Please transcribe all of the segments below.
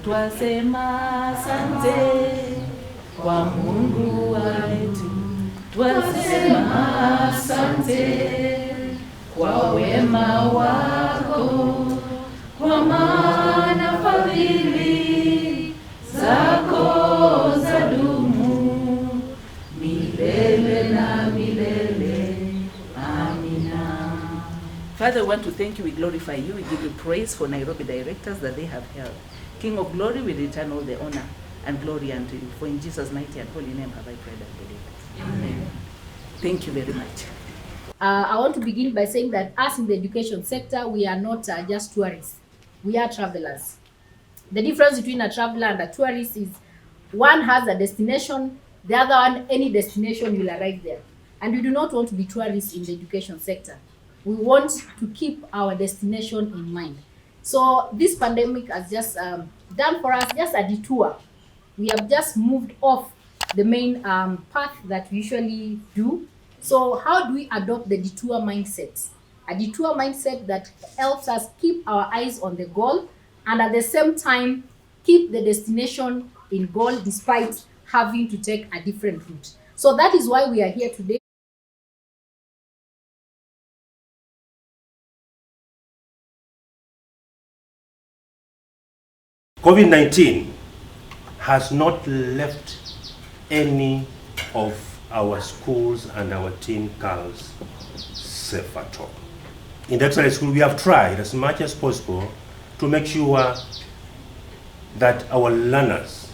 Twasema asante kwa Mungu wetu, twasema asante kwa wema wako, kwa maana fadhili zako zadumu milele na milele. Amina. Father, we want to thank you, we glorify you, we give you praise for Nairobi directors that they have held. King of glory, we return all the honor and glory unto you. For in Jesus' mighty and holy name have I prayed and believed. Amen. Thank you very much. I want to begin by saying that us in the education sector, we are not just tourists. We are travelers. The difference between a traveler and a tourist is one has a destination, the other one, any destination will arrive there. And we do not want to be tourists in the education sector. We want to keep our destination in mind. So this pandemic has just done for us just a detour. We have just moved off the main path that we usually do. So how do we adopt the detour mindset? A detour mindset that helps us keep our eyes on the goal and at the same time keep the destination in goal despite having to take a different route. So that is why we are here today. COVID-19 has not left any of our schools and our teen girls safe at all. In the Kpsa school, we have tried as much as possible to make sure that our learners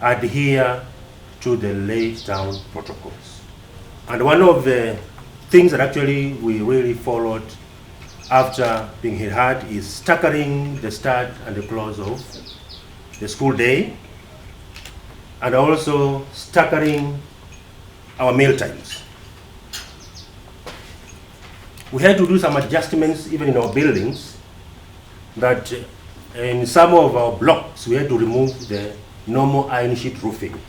adhere to the laid down protocols. And one of the things that actually we really followed after being hit hard is staggering the start and the close of the school day, and also staggering our meal times. We had to do some adjustments even in our buildings, that in some of our blocks we had to remove the normal iron sheet roofing.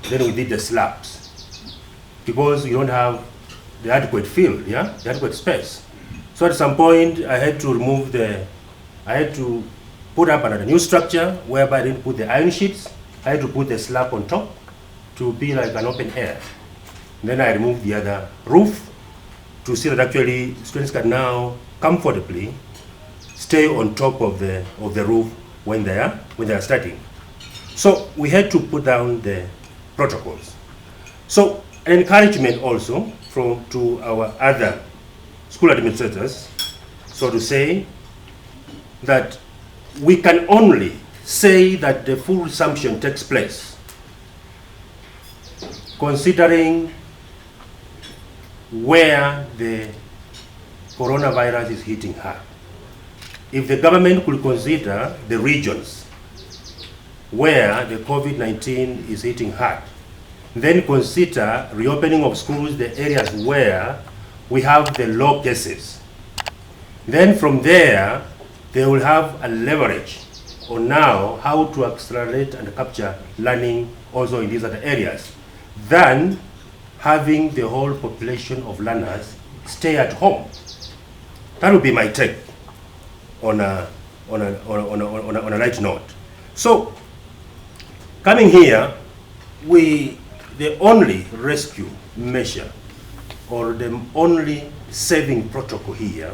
Then we did the slabs because we don't have the adequate field, the adequate space. So at some point I had to put up another new structure whereby I didn't put the iron sheets. I had to put the slab on top to be like an open air. Then I removed the other roof to see that actually students can now comfortably stay on top of the roof when they are studying. So we had to put down the protocols. So an encouragement also to our other school administrators, so to say, that we can only say that the full resumption takes place considering where the coronavirus is hitting hard. If the government could consider the regions where the COVID-19 is hitting hard, then consider reopening of schools, the areas where we have the low cases. Then from there, they will have a leverage on now how to accelerate and capture learning also in these other areas, than having the whole population of learners stay at home. That would be my take on a light note. So, coming here, the only rescue measure or the only saving protocol here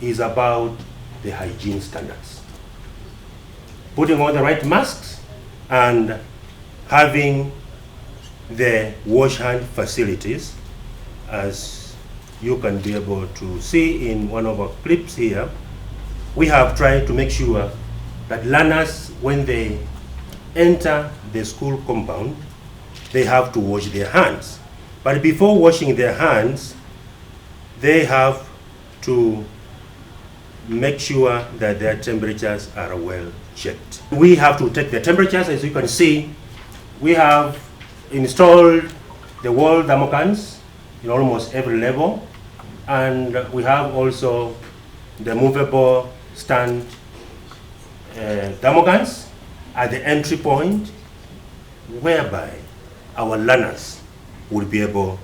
is about the hygiene standards. Putting on the right masks and having the wash hand facilities, as you can be able to see in one of our clips here. We have tried to make sure that learners, when they enter the school compound, they have to wash their hands. But before washing their hands, they have to make sure that their temperatures are well checked. We have to take the temperatures. As you can see, we have installed the wall thermocans in almost every level, and we have also the movable stand thermocans at the entry point, whereby our learners will be able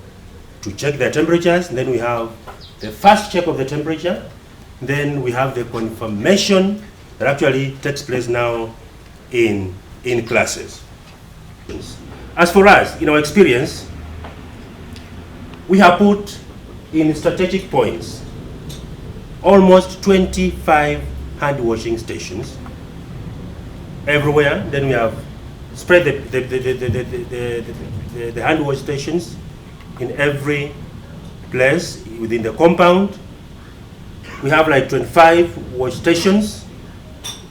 to check their temperatures. And then we have the first check of the temperature, Then we have the confirmation that actually takes place now in classes. As for us, in our experience, we have put in strategic points almost 25 hand washing stations everywhere. Then we have spread the hand wash stations in every place within the compound. We have like 25 wash stations.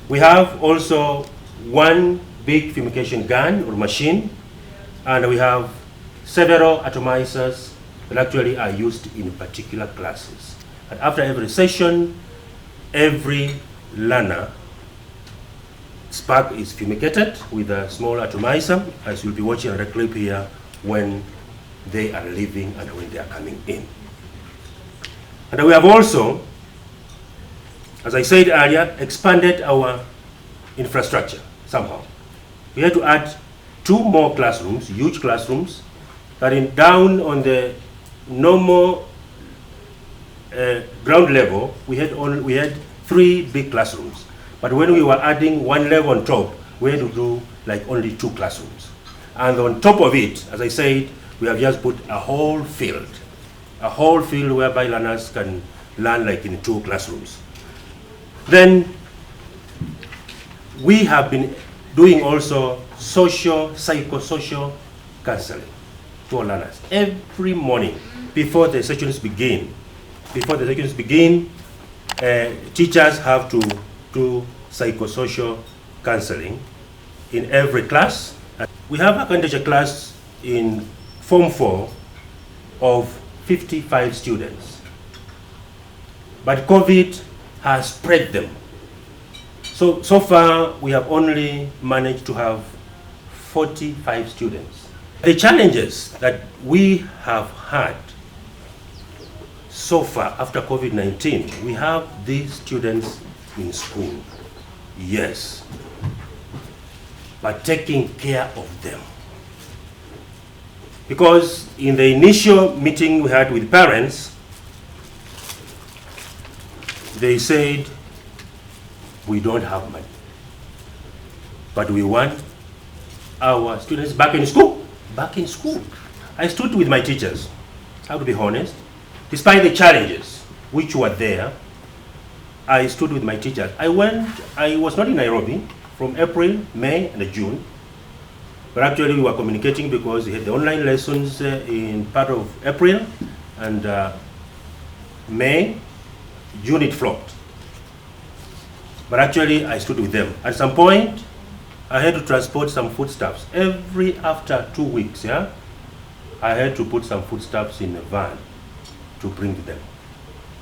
We have also one big fumigation gun or machine, and we have several atomizers that actually are used in particular classes. And after every session, every learner spark is fumigated with a small atomizer, as you'll be watching on the clip here, when they are leaving and when they are coming in. And we have also, as I said earlier, expanded our infrastructure somehow. We had to add 2 more classrooms, huge classrooms, that down on the normal ground level, we had 3 big classrooms. But when we were adding 1 level on top, we had to do like only 2 classrooms. And on top of it, as I said, we have just put a whole field whereby learners can learn like in 2 classrooms. Then we have been doing also psychosocial counseling to our learners every morning before the sessions begin. Teachers have to do psychosocial counseling in every class. We have a contagious class in Form 4 of 55 students, but COVID has spread them. So far, we have only managed to have 45 students. The challenges that we have had so far after COVID-19, we have these students in school, yes, but taking care of them. Because in the initial meeting we had with parents, they said, we don't have money, but we want our students back in school. I stood with my teachers, I have to be honest. Despite the challenges which were there, I stood with my teachers. I was not in Nairobi from April, May, and June, but actually we were communicating because we had the online lessons in part of April, and May, June it flopped. But actually I stood with them. At some point, I had to transport some foodstuffs. After 2 weeks, I had to put some foodstuffs in a van to bring to them.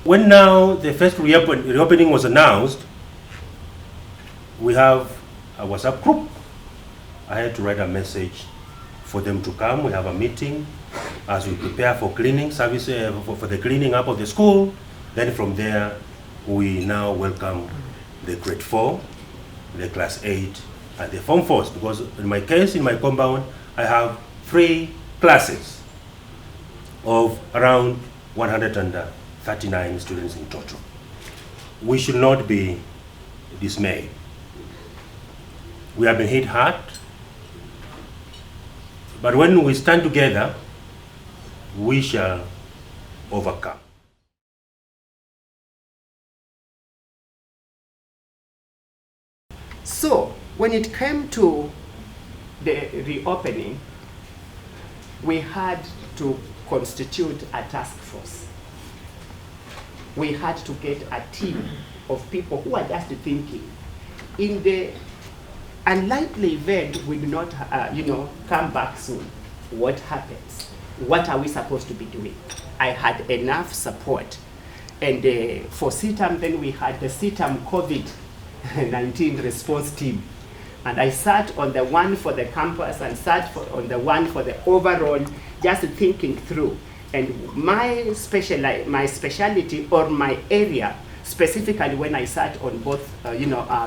When now the first reopening was announced, we have a WhatsApp group. I had to write a message for them to come. We have a meeting as we prepare for cleaning service, for the cleaning up of the school. Then from there, we now welcome the grade 4, the class 8, and the Form 4s, because in my case, in my compound, I have 3 classes of around 139 students in total. We should not be dismayed. We have been hit hard, but when we stand together, we shall overcome. So, when it came to the reopening, we had to constitute a task force. We had to get a team of people who are just thinking, in the unlikely event we do not, come back soon, what happens? What are we supposed to be doing? I had enough support. And for CITAM, then we had the CITAM COVID-19 response team. And I sat on the one for the campus and sat on the one for the overall, just thinking through. And my specialty or my area, specifically when I sat on both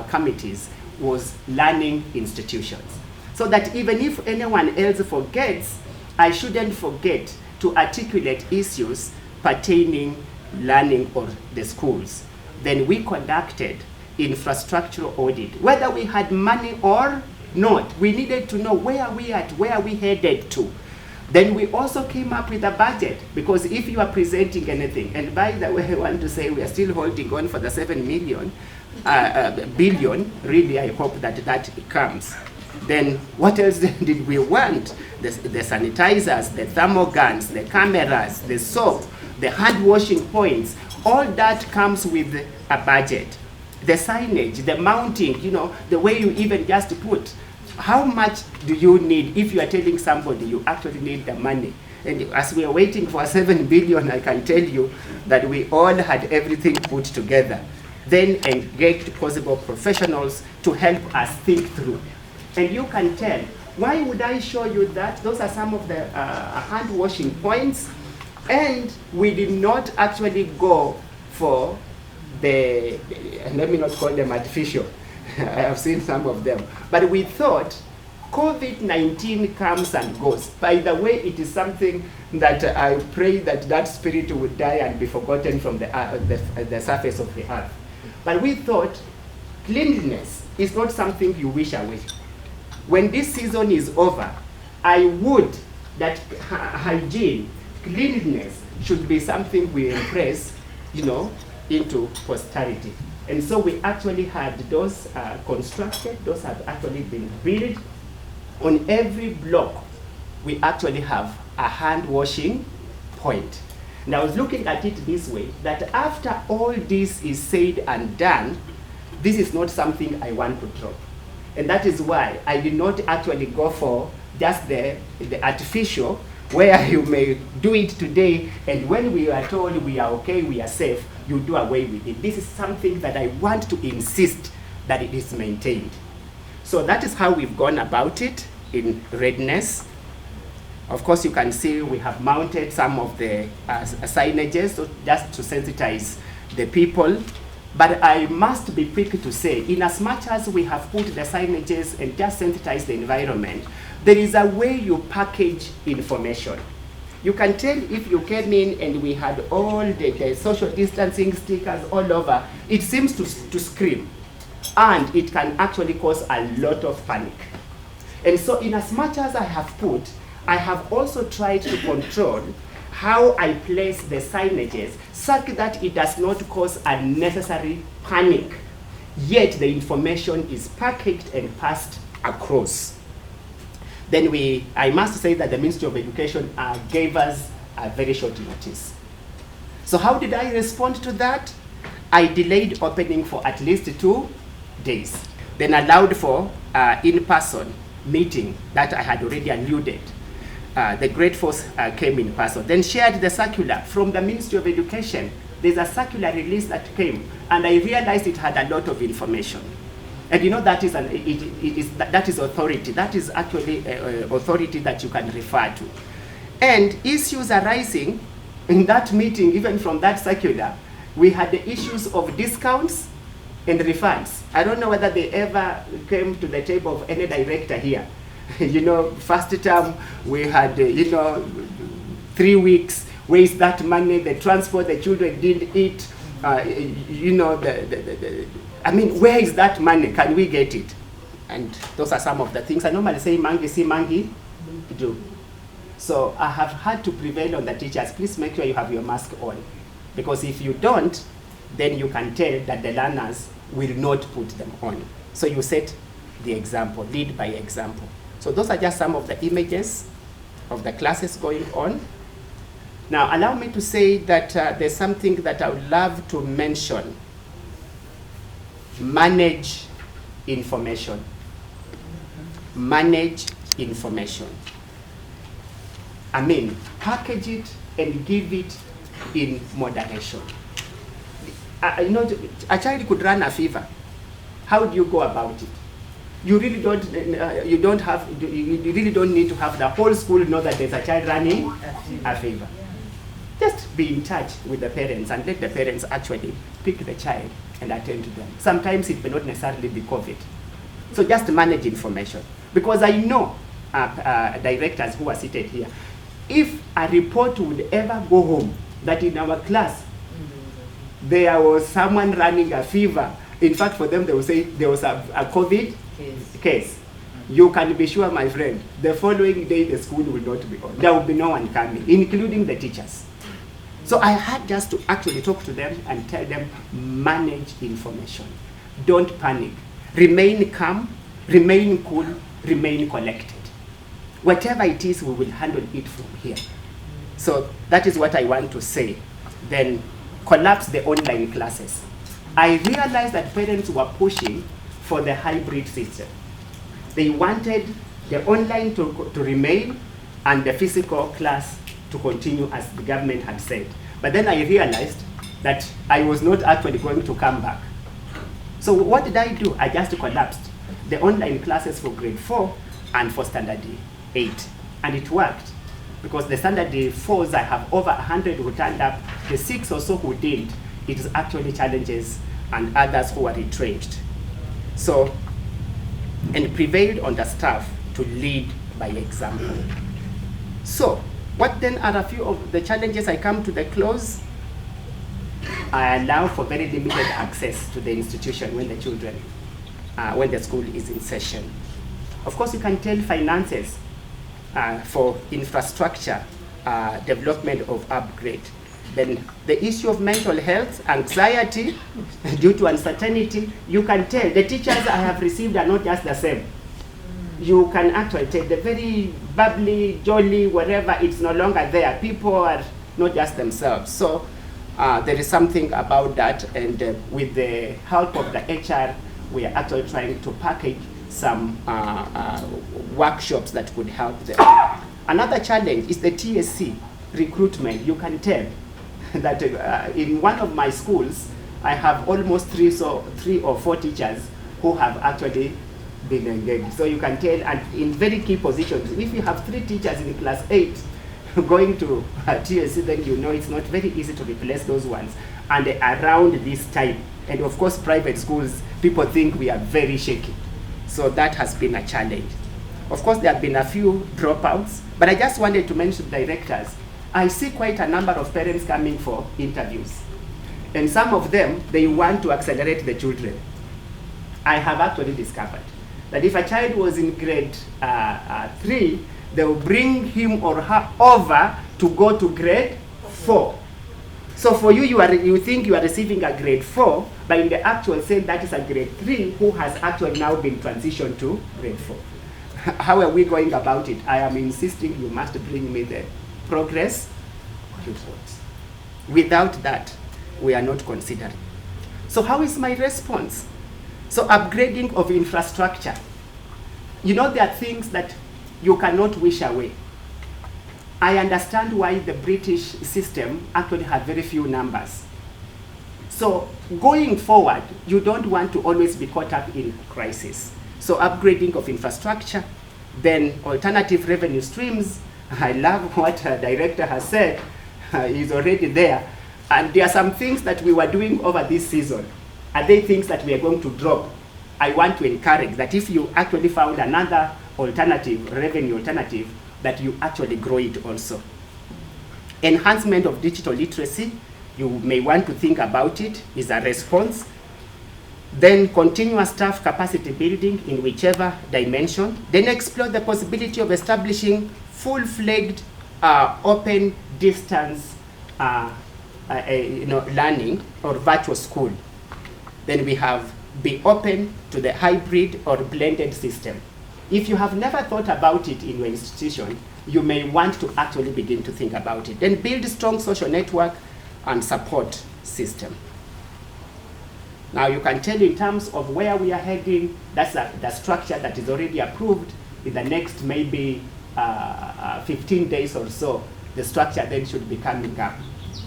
committees, was learning institutions. So that even if anyone else forgets, I shouldn't forget to articulate issues pertaining learning or the schools. then we conducted infrastructural audit. Whether we had money or not, we needed to know where are we at, where are we headed to. Then we also came up with a budget, because if you are presenting anything, and by the way, I want to say we are still holding on for the 7 billion, really I hope that comes. Then what else did we want? The sanitizers, the thermal guns, the cameras, the soap, the hand washing points, all that comes with a budget. The signage, the mounting, you know, the way you even just put, how much do you need? If you are telling somebody you actually need the money, and as we are waiting for 7 billion, I can tell you that we all had everything put together. Then engaged possible professionals to help us think through. And you can tell, why would I show you that? Those are some of the hand washing points. And we did not actually go for the, let me not call them artificial. I have seen some of them. But we thought COVID-19 comes and goes. By the way, it is something that I pray that that spirit would die and be forgotten from the surface of the earth. But we thought cleanliness is not something you wish away. When this season is over, I would that hygiene, cleanliness should be something we embrace, you know, into posterity. And so we actually had those constructed, those have actually been built. On every block, we actually have a hand washing point. And I was looking at it this way, that after all this is said and done, this is not something I want to drop. And that is why I did not actually go for just the artificial, where you may do it today, and when we are told we are okay, we are safe, you do away with it. This is something that I want to insist that it is maintained. So that is how we've gone about it in readiness. Of course, you can see we have mounted some of the signages, so just to sensitize the people. But I must be quick to say, in as much as we have put the signages and just sensitize the environment, there is a way you package information. You can tell if you came in and we had all the social distancing stickers all over, it seems to scream. And it can actually cause a lot of panic. And so in as much as I have put, I have also tried to control how I place the signages such that it does not cause unnecessary panic, yet the information is packaged and passed across. Then I must say that the Ministry of Education gave us a very short notice. So how did I respond to that? I delayed opening for at least 2 days, then allowed for in-person meeting that I had already alluded. The Great Force came in person, then shared the circular from the Ministry of Education. There's a circular release that came, and I realized it had a lot of information. And you know, that is that is authority. That is actually authority that you can refer to. And issues arising in that meeting, even from that circular, we had the issues of discounts and refunds. I don't know whether they ever came to the table of any director here. You know, first term we had, 3 weeks. Where is that money? The transport, the children didn't eat. I mean, where is that money? Can we get it? And those are some of the things. I normally say, mangi si mangi do. So I have had to prevail on the teachers. Please make sure you have your mask on. Because if you don't, then you can tell that the learners will not put them on. So you set the example, lead by example. So those are just some of the images of the classes going on. Now, allow me to say that there's something that I would love to mention. Manage information. Manage information. I mean, package it and give it in moderation. A child could run a fever. How do you go about it? You really don't. You really don't need to have the whole school know that there's a child running a fever. Just be in touch with the parents and let the parents actually pick the child and attend to them. Sometimes it may not necessarily be COVID. So just manage information. Because I know directors who are seated here, if a report would ever go home that in our class, there was someone running a fever. In fact, for them, they will say there was a COVID case. You can be sure, my friend, the following day the school will not be on. There will be no one coming, including the teachers. So I had just to actually talk to them and tell them, manage information. Don't panic. Remain calm, remain cool, remain collected. Whatever it is, we will handle it from here. So that is what I want to say. Then collapse the online classes. I realized that parents were pushing for the hybrid system. They wanted the online to remain and the physical class to continue as the government had said. But then I realized that I was not actually going to come back. So what did I do? I just collapsed the online classes for grade 4 and for standard 8. And it worked, because the standard 4s, I have over 100 who turned up. The 6 or so who didn't, it is actually challenges and others who are retrenched. So, and prevailed on the staff to lead by example. So, what then are a few of the challenges? I come to the close. I allow for very limited access to the institution when the children, when the school is in session. Of course, you can tell finances for infrastructure, development of upgrade. Then the issue of mental health, anxiety, due to uncertainty, you can tell the teachers I have received are not just the same. You can actually tell the very bubbly, jolly, whatever, it's no longer there. People are not just themselves. So there is something about that, and with the help of the HR, we are actually trying to package some workshops that could help them. Another challenge is the TSC recruitment. You can tell that in one of my schools, I have almost 3 or 4 teachers who have actually been engaged. So you can tell, and in very key positions, if you have 3 teachers in class 8 going to TSC, then you know it's not very easy to replace those ones. And around this time, and of course private schools, people think we are very shaky. So that has been a challenge. Of course, there have been a few dropouts, but I just wanted to mention directors. I see quite a number of parents coming for interviews. And some of them, they want to accelerate the children. I have actually discovered that if a child was in grade 3, they will bring him or her over to go to grade 4. So for you, you think you are receiving a grade 4, but in the actual sense, that is a grade 3 who has actually now been transitioned to grade 4. How are we going about it? I am insisting you must bring me the progress reports. Without that, we are not considering. So how is my response? So upgrading of infrastructure. You know, there are things that you cannot wish away. I understand why the British system actually had very few numbers. So going forward, you don't want to always be caught up in crisis. So upgrading of infrastructure, then alternative revenue streams. I love what the director has said. He's already there. And there are some things that we were doing over this season. Are they things that we are going to drop? I want to encourage that if you actually found another alternative, revenue alternative, that you actually grow it also. Enhancement of digital literacy, you may want to think about it, is a response. Then continuous staff capacity building in whichever dimension. Then explore the possibility of establishing full-fledged open distance learning or virtual school. Then we have be open to the hybrid or blended system. If you have never thought about it in your institution, you may want to actually begin to think about it. Then build a strong social network and support system. Now you can tell in terms of where we are heading, that's the structure that is already approved. In the next maybe 15 days or so, the structure then should be coming up.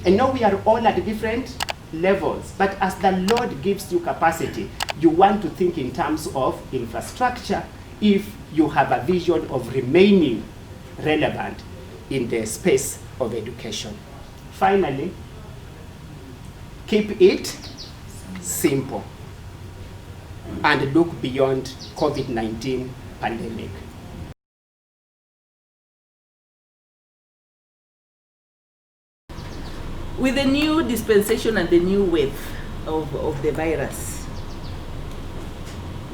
And now we are all at different levels, but as the Lord gives you capacity, you want to think in terms of infrastructure if you have a vision of remaining relevant in the space of education. Finally, keep it simple and look beyond COVID-19 pandemic. With the new dispensation and the new wave of the virus,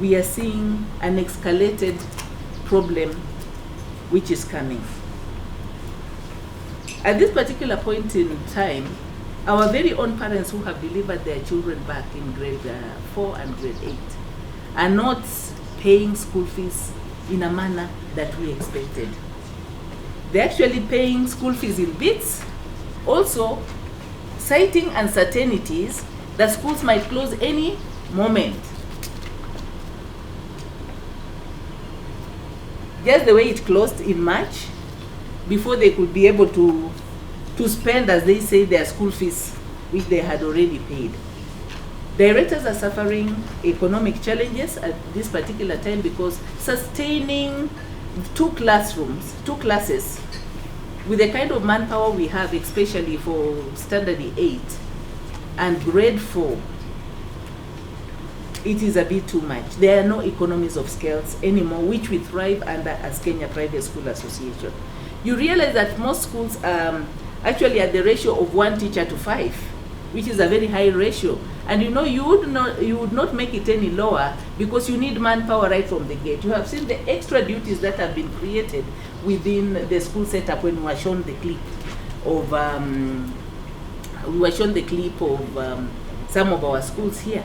we are seeing an escalated problem which is coming. At this particular point in time, our very own parents who have delivered their children back in grade 4 and grade 8 are not paying school fees in a manner that we expected. They're actually paying school fees in bits, also citing uncertainties that schools might close any moment. Just the way it closed in March, before they could be able to spend, as they say, their school fees, which they had already paid. Directors are suffering economic challenges at this particular time because sustaining two classes, with the kind of manpower we have, especially for standard 8 and grade 4, it is a bit too much. There are no economies of scales anymore, which we thrive under as Kenya Private School Association. You realize that most schools actually at the ratio of 1 teacher to 5, which is a very high ratio. And you know, you would not make it any lower because you need manpower right from the gate. You have seen the extra duties that have been created within the school setup when we were shown the clip of some of our schools here.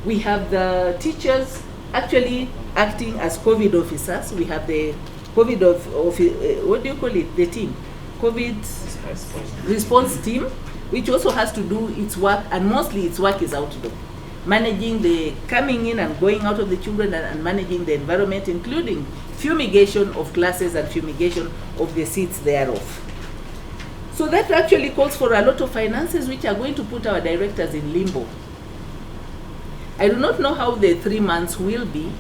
We have the teachers actually acting as COVID officers. We have the COVID what do you call it? The team, COVID response team, which also has to do its work, and mostly its work is outdoor, managing the coming in and going out of the children and managing the environment, including fumigation of classes and fumigation of the seats thereof. So that actually calls for a lot of finances, which are going to put our directors in limbo. I do not know how the 3 months will be,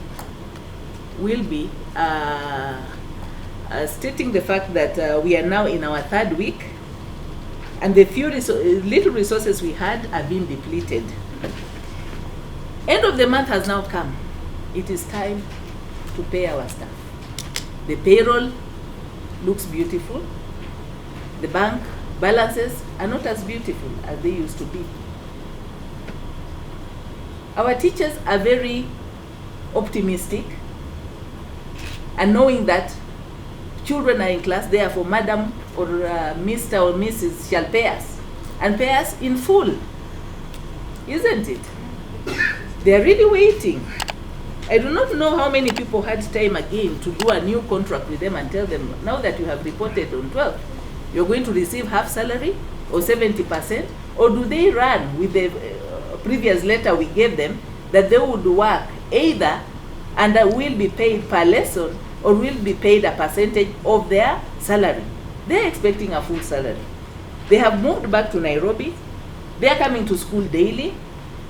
stating the fact that we are now in our 3rd week, and the few little resources we had are being depleted. End of the month has now come. It is time to pay our staff. The payroll looks beautiful. The bank balances are not as beautiful as they used to be. Our teachers are very optimistic, and knowing that children are in class, therefore Madam or Mr. or Mrs. shall pay us, and pay us in full, isn't it? They are really waiting. I do not know how many people had time again to do a new contract with them and tell them, now that you have reported on 12, you're going to receive half salary or 70%, or do they run with the previous letter we gave them that they would work either and will be paid per lesson or will be paid a percentage of their salary. They're expecting a full salary. They have moved back to Nairobi. They're coming to school daily,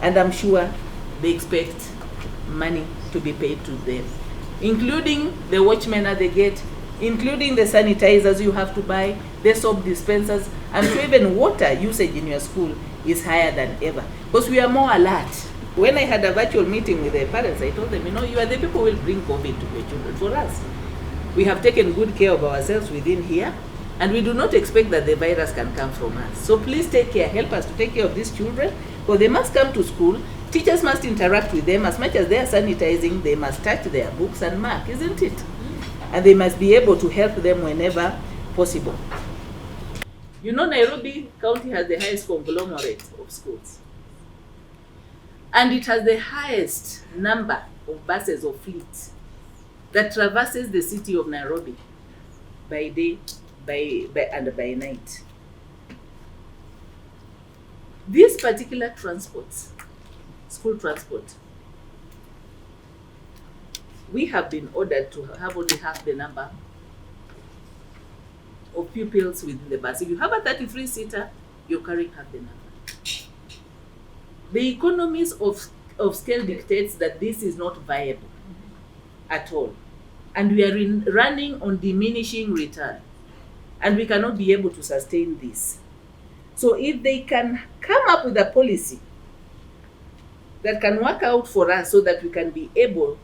and I'm sure they expect money to be paid to them, including the watchmen at the gate, including the sanitizers you have to buy, the soap dispensers. I'm sure even water usage in your school is higher than ever, because we are more alert. When I had a virtual meeting with the parents, I told them, you know, you are the people who will bring COVID to your children. For us, we have taken good care of ourselves within here, and we do not expect that the virus can come from us. So please take care, help us to take care of these children, because they must come to school. Teachers must interact with them. As much as they are sanitizing, they must touch their books and mark, isn't it? And they must be able to help them whenever possible. You know, Nairobi County has the highest conglomerate of schools. And it has the highest number of buses or fleets that traverses the city of Nairobi by day and by night. These particular transports, school transport, we have been ordered to have only half the number of pupils within the bus. If you have a 33-seater, you're carrying half the number. The economies of scale dictates that this is not viable at all. And we are running on diminishing return. And we cannot be able to sustain this. So if they can come up with a policy that can work out for us so that we can be able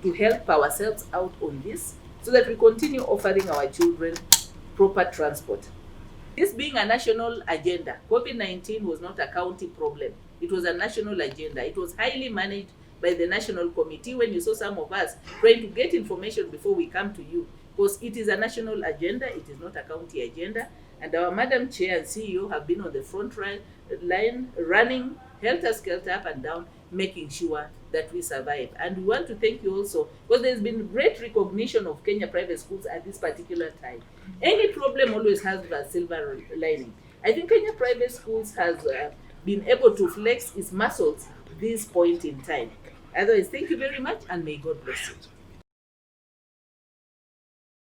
to help ourselves out on this, so that we continue offering our children proper transport. This being a national agenda, COVID-19 was not a county problem. It was a national agenda. It was highly managed by the national committee. When you saw some of us trying to get information before we come to you, because it is a national agenda, it is not a county agenda. And our Madam Chair and CEO have been on the front line running helter-skelter up and down, making sure that we survive. And we want to thank you also, because there's been great recognition of Kenya private schools at this particular time. Any problem always has a silver lining. I think Kenya private schools has been able to flex its muscles this point in time. Otherwise, thank you very much, and may God bless you.